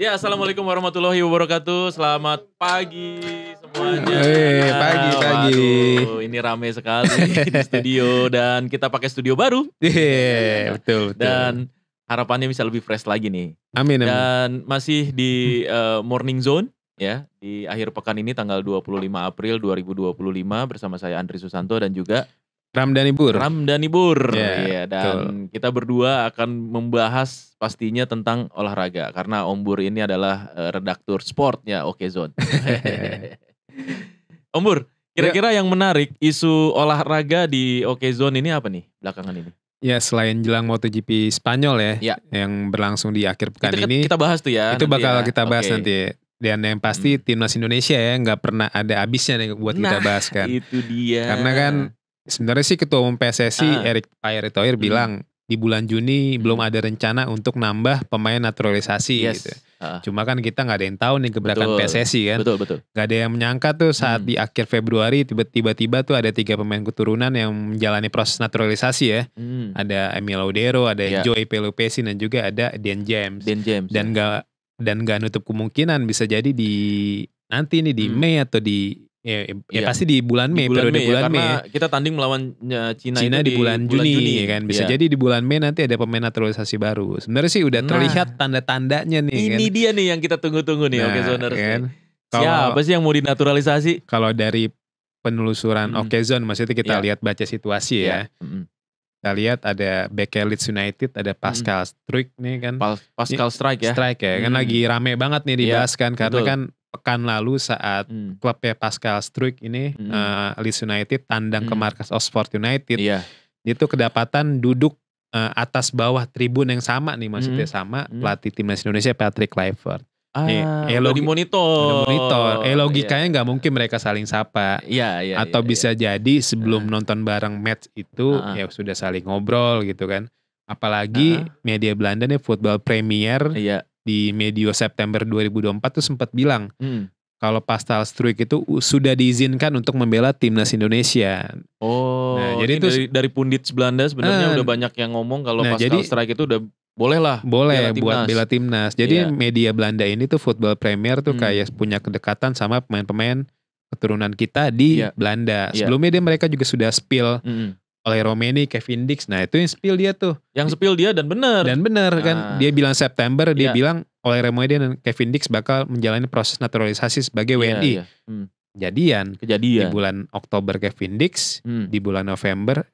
Ya, assalamualaikum warahmatullahi wabarakatuh. Selamat pagi semuanya. Pagi. Waduh, ini rame sekali di studio dan kita pakai studio baru. Betul. Dan harapannya bisa lebih fresh lagi nih. Amin. Dan masih di Morning Zone ya, di akhir pekan ini tanggal 25 April 2025 bersama saya Andri Susanto dan juga Ramdhani Pur. Iya, dan kita berdua akan membahas pastinya tentang olahraga karena Om Bur ini adalah redaktur sportnya Okezone. Om Bur, kira-kira yang menarik isu olahraga di Okezone ini apa nih belakangan ini? Ya, selain jelang MotoGP Spanyol ya, yang berlangsung di akhir pekan ini. Kita bahas tuh ya. Itu bakal kita bahas nanti. Dan yang pasti timnas Indonesia ya nggak pernah ada habisnya nih buat kita bahas kan. Itu dia. Karena kan sebenarnya sih Ketua Umum PSSI Erick Thohir bilang di bulan Juni belum ada rencana untuk nambah pemain naturalisasi gitu. Cuma kan kita nggak ada yang tahu nih gebrakan PSSI kan. Betul. Nggak ada yang menyangka tuh saat di akhir Februari tiba-tiba tuh ada 3 pemain keturunan yang menjalani proses naturalisasi ya. Ada Emil Laudero, ada Joey Pelupesi dan juga ada Dan James. Dan nggak nutup kemungkinan bisa jadi di nanti nih di Mei atau di pasti di bulan Mei, periode bulan Mei. Karena kita tanding melawan Cina di bulan Juni ya kan. Bisa jadi di bulan Mei nanti ada pemain naturalisasi baru. Sebenarnya sih udah terlihat tanda-tandanya nih. Ini dia nih yang kita tunggu-tunggu nih, Okezoners. Kan? Siapa sih yang mau dinaturalisasi? Kalau dari penelusuran Okezone, maksudnya kita lihat baca situasi ya. Kita lihat ada back Leeds United, ada Pascal Struijk nih kan. Pascal Struijk ya. Kan lagi rame banget nih dibahas kan. Karena kan pekan lalu saat klubnya Pascal Struijk ini Leeds United tandang ke markas Oxford United, dia tuh kedapatan duduk atas bawah tribun yang sama nih, maksudnya sama pelatih timnas Indonesia Patrick Kluivert. Udah dimonitor. Logikanya nggak mungkin mereka saling sapa. Atau bisa jadi sebelum nonton bareng match itu ya sudah saling ngobrol gitu kan. Apalagi media Belanda nih Football Premier di medio September 2024 tuh sempat bilang kalau Pascal Struijk itu sudah diizinkan untuk membela timnas Indonesia. Jadi itu dari pundit Belanda sebenarnya udah banyak yang ngomong kalau Pascal Struijk itu udah boleh buat bela timnas. Jadi media Belanda ini tuh Football Premier tuh kayak punya kedekatan sama pemain-pemain keturunan kita di Belanda. Sebelumnya mereka juga sudah spill oleh Romeni, Kevin Dix. Nah itu yang spill dia tuh. Yang spill dia dan benar kan. Dia bilang September, dia bilang oleh Romeni dan Kevin Dix bakal menjalani proses naturalisasi sebagai WNI. Kejadian. Di bulan Oktober Kevin Dix, di bulan November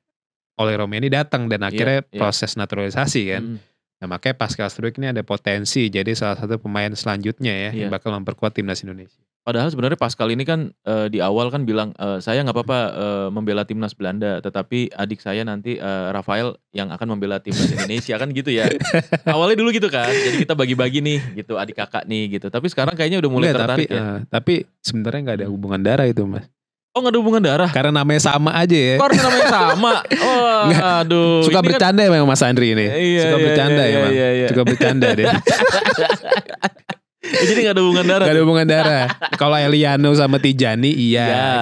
oleh Romeni datang dan akhirnya proses naturalisasi kan. Nah makanya Pascal Struijk ini ada potensi jadi salah satu pemain selanjutnya ya yang bakal memperkuat timnas Indonesia. Padahal sebenarnya Pascal ini kan di awal kan bilang saya nggak apa-apa membela timnas Belanda, tetapi adik saya nanti Rafael yang akan membela timnas Indonesia kan gitu ya. Awalnya dulu gitu kan, jadi kita bagi-bagi nih gitu adik kakak nih gitu. Tapi sekarang kayaknya udah mulai tertarik tapi sebenarnya nggak ada hubungan darah itu mas. Oh nggak ada hubungan darah? Karena namanya sama aja ya. Kok namanya sama? Oh aduh. Suka bercanda kan, memang Mas Andri ini. Suka bercanda ya Bang. Suka bercanda deh. Jadi gak ada hubungan darah? Gak ada hubungan darah. Kalau Eliano sama Tijani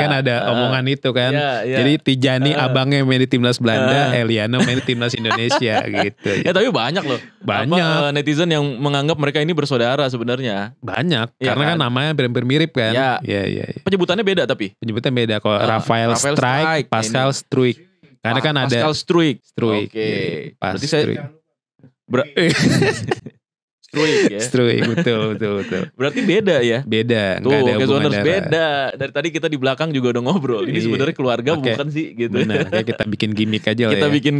kan ada omongan itu kan. Jadi Tijani abangnya main di timnas Belanda, Eliano main di timnas Indonesia gitu. Tapi banyak loh. Banyak netizen yang menganggap mereka ini bersaudara sebenarnya. Banyak. Karena kan namanya hampir mirip kan. Iya. Penyebutannya beda tapi. Penyebutannya beda. Kalau Rafael Struijk, Pascal Struijk. Karena kan ada Pascal Struijk. Oke. Berarti saya Struijk, betul. Berarti beda ya? Beda, tuh, gak ada hubungan darah. Beda. Dari tadi kita di belakang juga udah ngobrol. Ini sebenarnya keluarga bukan sih gitu. Benar, kayak kita bikin gimmick aja lah kita ya. bikin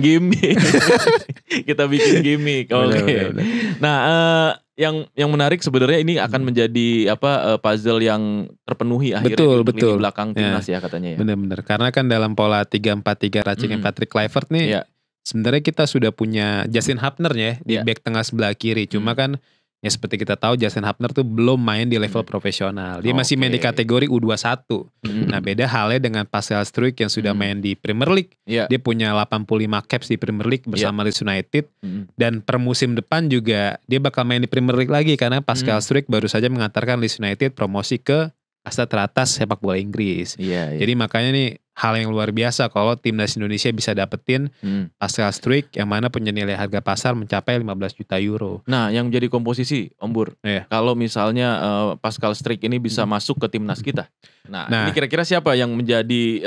gimmick. Oke. Nah, yang menarik sebenarnya ini akan menjadi puzzle yang terpenuhi akhirnya di belakang timnas ya katanya ya. Benar. Karena kan dalam pola 3-4-3 racingnya Patrick Kluivert nih. Sebenarnya kita sudah punya Justin Hubner ya di back tengah sebelah kiri. Cuma kan ya seperti kita tahu Justin Hubner tuh belum main di level profesional. Dia masih main di kategori U21. Nah beda halnya dengan Pascal Struijk yang sudah main di Premier League. Dia punya 85 caps di Premier League bersama Leeds United. Dan per musim depan juga dia bakal main di Premier League lagi. Karena Pascal Struijk baru saja mengantarkan Leeds United promosi ke kasta teratas sepak bola Inggris. Jadi makanya nih hal yang luar biasa kalau timnas Indonesia bisa dapetin Pascal Struijk yang mana punya nilai harga pasar mencapai 15 juta euro. Nah, yang jadi komposisi Om Bur, kalau misalnya Pascal Struijk ini bisa masuk ke timnas kita. Nah, ini kira-kira siapa yang menjadi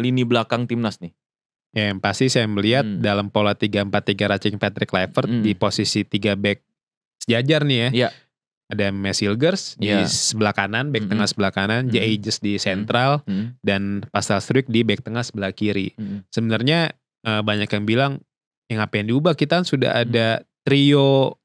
lini belakang timnas nih? Ya, yang pasti saya melihat dalam pola 3-4-3 Racing Patrick Kluivert di posisi 3 back sejajar nih ya. Ada Mads Hilgers di sebelah kanan, back tengah sebelah kanan, J.A. di sentral, dan Pascal Struijk di back tengah sebelah kiri. Sebenarnya banyak yang bilang, yang ngapain diubah, kita sudah ada trio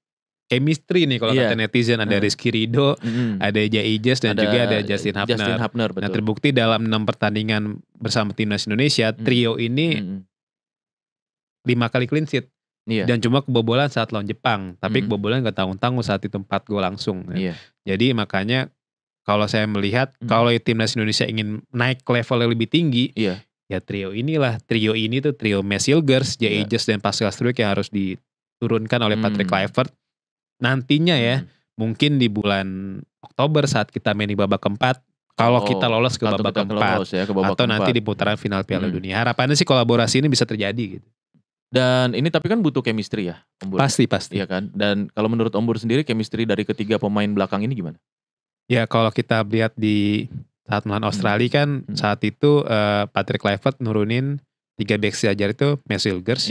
chemistry nih kalau kata netizen. Ada Rizky Ridho, ada J.A. dan juga ada Justin Hapner. Nah, terbukti dalam 6 pertandingan bersama timnas Indonesia, trio ini 5 kali clean sheet. Dan cuma kebobolan saat lawan Jepang. Tapi kebobolan gak tanggung-tanggung saat itu 4 gol langsung. Jadi makanya kalau saya melihat kalau timnas Indonesia ingin naik ke level yang lebih tinggi, ya trio inilah. Trio ini tuh trio Mads Hilgers, J.A. dan Pascal Struijk yang harus diturunkan oleh Patrick Kluivert. Nantinya ya, mungkin di bulan Oktober saat kita main di babak keempat, kalau kita lolos ke babak keempat, atau nanti di putaran final Piala Dunia. Harapannya sih kolaborasi ini bisa terjadi gitu. Dan ini tapi kan butuh chemistry ya, Om Bur. Pasti. Iya kan? Dan kalau menurut Om Bur sendiri, chemistry dari ketiga pemain belakang ini gimana? Ya kalau kita lihat di saat melawan Australia kan, saat itu Patrick Kluivert nurunin 3 back sejajar itu Mads Hilgers,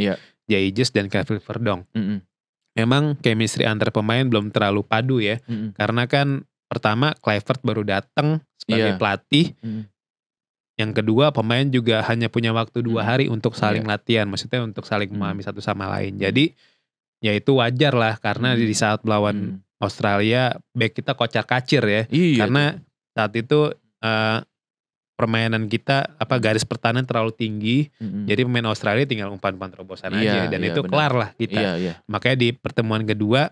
J.A. dan Kevin Verdonk. Memang chemistry antar pemain belum terlalu padu ya. Karena kan pertama Kluivert baru datang sebagai pelatih. Yang kedua pemain juga hanya punya waktu 2 hari untuk saling latihan. Maksudnya untuk saling memahami satu sama lain. Jadi ya itu wajar lah. Karena di saat melawan Australia back kita kocar-kacir ya. Karena saat itu permainan kita garis pertahanan terlalu tinggi. Jadi pemain Australia tinggal umpan-umpan terobosan aja. Dan itu kelar lah kita. Makanya di pertemuan kedua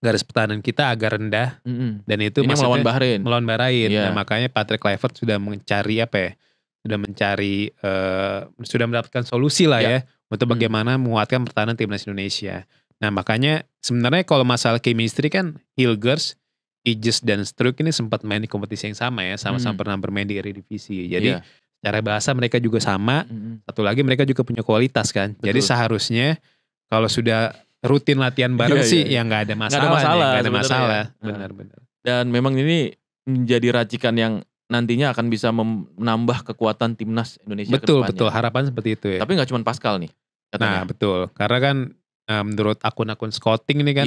garis pertahanan kita agak rendah, dan itu ini melawan Bahrain. Nah, makanya Patrick Kluivert sudah mencari sudah mendapatkan solusi lah ya untuk bagaimana menguatkan pertahanan timnas Indonesia. Nah, makanya sebenarnya kalau masalah chemistry kan Hilgers, Ijs dan Struijk ini sempat main di kompetisi yang sama ya, sama-sama pernah bermain di Eredivisie. Jadi secara bahasa mereka juga sama. Satu lagi mereka juga punya kualitas kan. Betul. Jadi seharusnya kalau sudah rutin latihan bareng ya nggak ada masalah. Benar-benar. Dan memang ini menjadi racikan yang nantinya akan bisa menambah kekuatan timnas Indonesia ke depannya. Betul. Harapan seperti itu ya. Tapi nggak cuma Pascal nih katanya. Nah betul. Karena kan menurut akun-akun scouting ini kan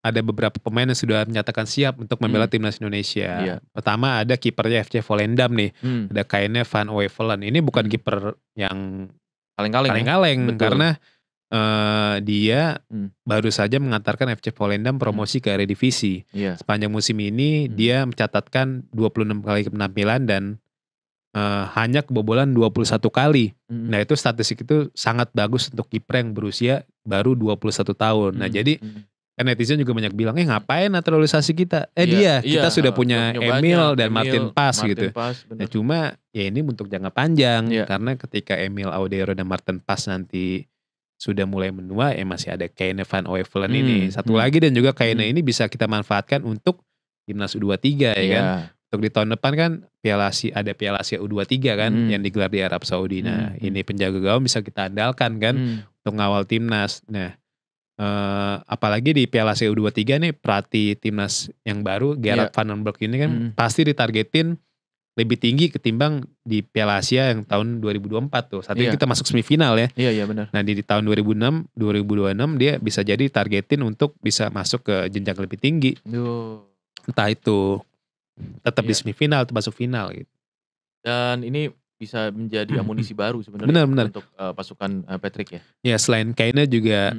ada beberapa pemain yang sudah menyatakan siap untuk membela timnas Indonesia. Pertama ada kipernya FC Volendam nih. Ada Kaine van Wevelen. Ini bukan kiper yang kaleng-kaleng karena dia baru saja mengantarkan FC Volendam promosi ke Eredivisie. Sepanjang musim ini dia mencatatkan 26 kali penampilan dan hanya kebobolan 21 kali. Nah itu statistik itu sangat bagus untuk kiper yang berusia baru 21 tahun. Nah jadi kan netizen juga banyak bilang, ngapain naturalisasi kita? Kita sudah punya Emil dan Martin Pas gitu. Nah, cuma ya ini untuk jangka panjang. Karena ketika Emil Audero dan Martin Pas nanti sudah mulai menua, masih ada Kaine van Wevelen ini. Satu lagi dan juga Kaine ini bisa kita manfaatkan untuk timnas U23 ya kan. Untuk di tahun depan kan ada Piala Asia U23 kan yang digelar di Arab Saudi. Nah ini penjaga gawang bisa kita andalkan kan untuk ngawal timnas. Nah apalagi di Piala Asia U23 nih pelatih timnas yang baru Gerard Van den Berg ini kan pasti ditargetin lebih tinggi ketimbang di Piala Asia yang tahun 2024 tuh. Saat ini kita masuk semifinal ya. Iya benar. Nah di tahun 2026 dia bisa jadi targetin untuk bisa masuk ke jenjang lebih tinggi. Entah itu tetap di semifinal atau masuk final gitu. Dan ini bisa menjadi amunisi baru sebenarnya untuk pasukan Patrick ya. Ya selain Kaine juga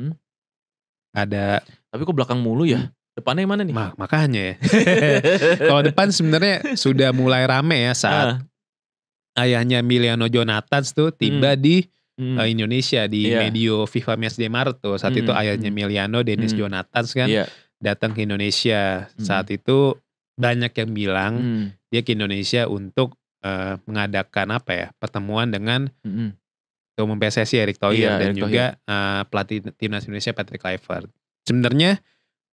ada. Tapi kok belakang mulu ya? Depannya mana nih? Makanya ya. Kalau depan sebenarnya sudah mulai rame ya saat ayahnya Emiliano Jonathans tuh tiba di Indonesia di medio FIFA Matchday Maret tuh. Saat itu ayahnya Emiliano, Dennis Jonathans kan datang ke Indonesia. Saat itu banyak yang bilang dia ke Indonesia untuk mengadakan pertemuan dengan Ketua Umum PSSI Erick Thohir dan juga pelatih timnas Indonesia Patrick Kluivert. Sebenarnya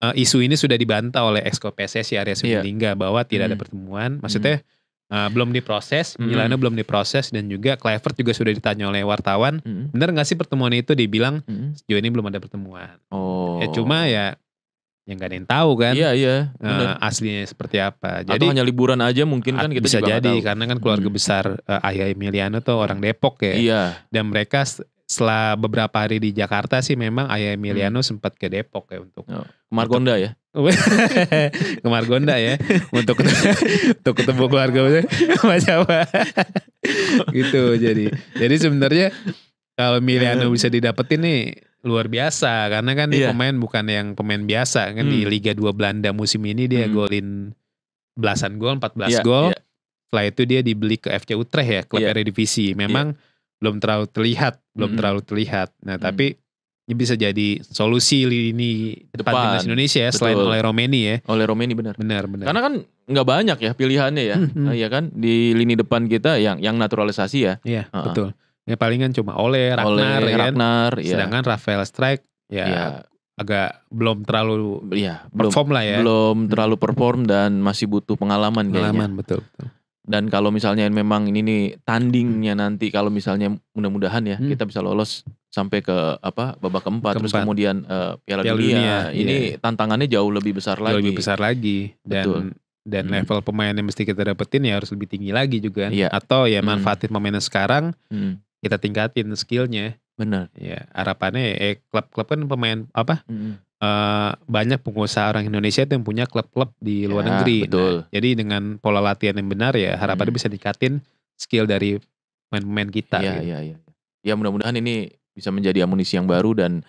isu ini sudah dibantah oleh Exco PSSI Arya Sinulinga bahwa tidak ada pertemuan. Maksudnya belum diproses, Milano belum diproses, dan juga Kluivert juga sudah ditanya oleh wartawan, benar nggak sih pertemuan itu? Dibilang sejauh ini belum ada pertemuan. Cuma ya nggak ada yang tahu kan. Iya. Aslinya seperti apa. Jadi atau hanya liburan aja mungkin kan kita bisa juga jadi tahu. Karena kan keluarga besar Ayah Emiliano tuh orang Depok ya. Iya. Dan mereka setelah beberapa hari di Jakarta sih memang Ayah Emiliano sempat ke Depok ya untuk ke Margonda ya. Ke Margonda ya untuk ketemu keluarga macam apa gitu. Jadi sebenarnya kalau Emiliano bisa didapetin nih luar biasa, karena kan dia pemain bukan yang pemain biasa kan. Di Liga 2 Belanda musim ini dia golin belasan gol, 14 gol. Setelah itu dia dibeli ke FC Utrecht ya, klub Eredivisie. Memang belum terlalu terlihat. Nah, tapi ini bisa jadi solusi lini depan timnas Indonesia ya, selain oleh Romeni ya. Oleh Romeni benar. Karena kan nggak banyak ya pilihannya ya. Ya kan di lini depan kita yang naturalisasi ya. Iya, betul. Ya palingan cuma Ragnar ya. Sedangkan Rafael Strijk ya agak belum terlalu perform lah ya. Belum terlalu perform dan masih butuh pengalaman kayaknya. Betul. Dan kalau misalnya memang ini nih tandingnya nanti, kalau misalnya mudah-mudahan ya kita bisa lolos sampai ke babak keempat. Terus kemudian Piala Dunia. Ini tantangannya jauh lebih besar lagi. Dan level pemain yang mesti kita dapetin ya harus lebih tinggi lagi juga kan. Atau ya manfaatin pemainnya sekarang, kita tingkatin skillnya. Benar. Ya harapannya klub-klub kan pemain banyak pengusaha orang Indonesia yang punya klub-klub di luar negeri. Betul. Nah, jadi dengan pola latihan yang benar ya harapannya bisa tingkatin skill dari pemain-pemain kita. Iya. Ya mudah-mudahan ini bisa menjadi amunisi yang baru dan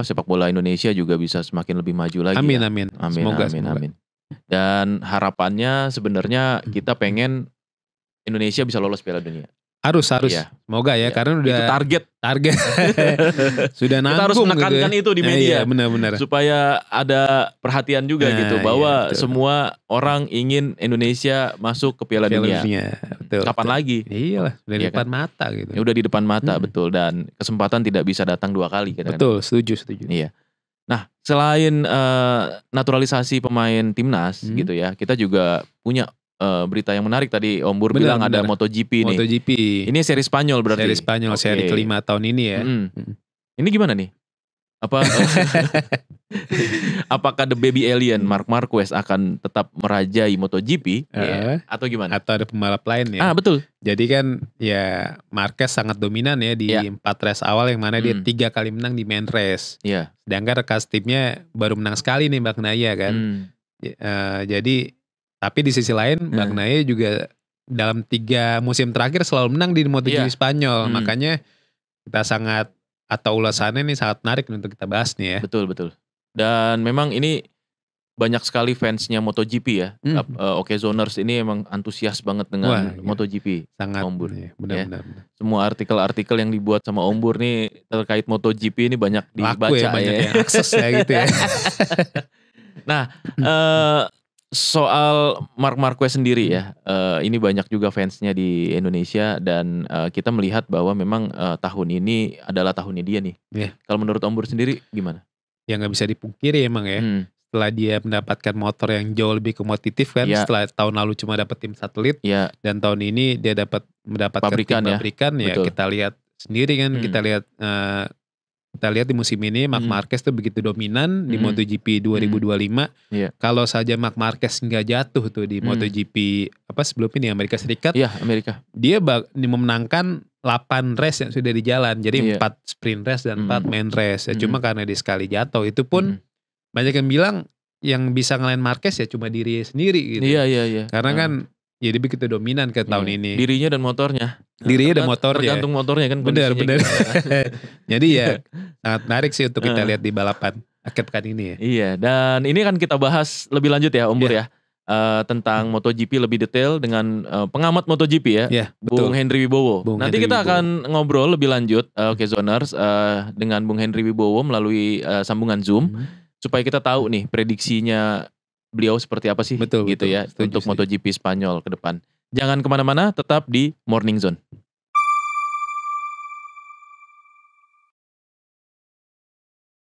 sepak bola Indonesia juga bisa semakin lebih maju lagi. Amin. Semoga. Dan harapannya sebenarnya kita pengen Indonesia bisa lolos Piala Dunia. Harus. Iya. Semoga ya, karena udah itu target. Sudah nanggung. Kita harus menekankan itu di media. Iya, benar. Supaya ada perhatian juga gitu bahwa semua orang ingin Indonesia masuk ke Piala Dunia. Betul. Kapan lagi? Iyalah, udah di depan mata gitu. Ya udah di depan mata, betul, dan kesempatan tidak bisa datang 2 kali kan. Betul, setuju. Iya. Nah, selain naturalisasi pemain timnas gitu ya, kita juga punya berita yang menarik tadi Om Bur bilang ada MotoGP nih. MotoGP. Ini seri Spanyol berarti. Seri Spanyol, seri kelima tahun ini ya. Ini gimana nih? Apakah The Baby Alien Marc Marquez akan tetap merajai MotoGP atau gimana? Atau ada pembalap lain ya? Betul. Jadi kan ya Marquez sangat dominan ya di 4 race awal, yang mana dia 3 kali menang di main race. Sedangkan rekan timnya baru menang sekali nih Bagnaia kan. Jadi tapi di sisi lain Bagnaia juga dalam 3 musim terakhir selalu menang di MotoGP Spanyol. Makanya kita ulasannya nih sangat menarik untuk kita bahas nih ya. Betul. Dan memang ini banyak sekali fansnya MotoGP ya. Zoners ini emang antusias banget dengan MotoGP. Sangat. Om Bur. Benar. Semua artikel-artikel yang dibuat sama Om Bur nih terkait MotoGP ini banyak dibaca ya. Banyak yang akses ya gitu ya. Nah, soal Marc Marquez sendiri ya, ini banyak juga fansnya di Indonesia dan kita melihat bahwa memang tahun ini adalah tahunnya dia nih. Kalau menurut Om Bur sendiri gimana? Ya nggak bisa dipungkiri emang ya. Setelah dia mendapatkan motor yang jauh lebih kompetitif kan, setelah tahun lalu cuma dapat tim satelit, dan tahun ini dia mendapatkan pabrikan, tim pabrikan ya. Kita lihat sendiri kan, kita lihat di musim ini Marc Marquez tuh begitu dominan di MotoGP 2025. Kalau saja Marc Marquez nggak jatuh tuh di MotoGP sebelum ini Amerika Serikat. Amerika. Dia memenangkan 8 race yang sudah di jalan. Jadi 4 sprint race dan 4 main race. Ya cuma karena dia sekali jatuh, itu pun banyak yang bilang yang bisa ngelain Marquez ya cuma diri sendiri gitu. Iya. Karena kan jadi begitu dominan ke tahun ini. Dirinya dan motornya. Tergantung motornya kan. Benar. Jadi ya sangat menarik sih untuk kita lihat di balapan akhir pekan ini ya. Iya, dan ini kan kita bahas lebih lanjut ya Om Bur ya. Tentang MotoGP lebih detail dengan pengamat MotoGP ya. Bung Henry Wibowo. Nanti kita akan ngobrol lebih lanjut Zoners dengan Bung Henry Wibowo melalui sambungan Zoom. Supaya kita tahu nih prediksinya beliau seperti apa sih. Betul. Ya. Setuju, untuk MotoGP Spanyol ke depan. Jangan kemana-mana, tetap di Morning Zone.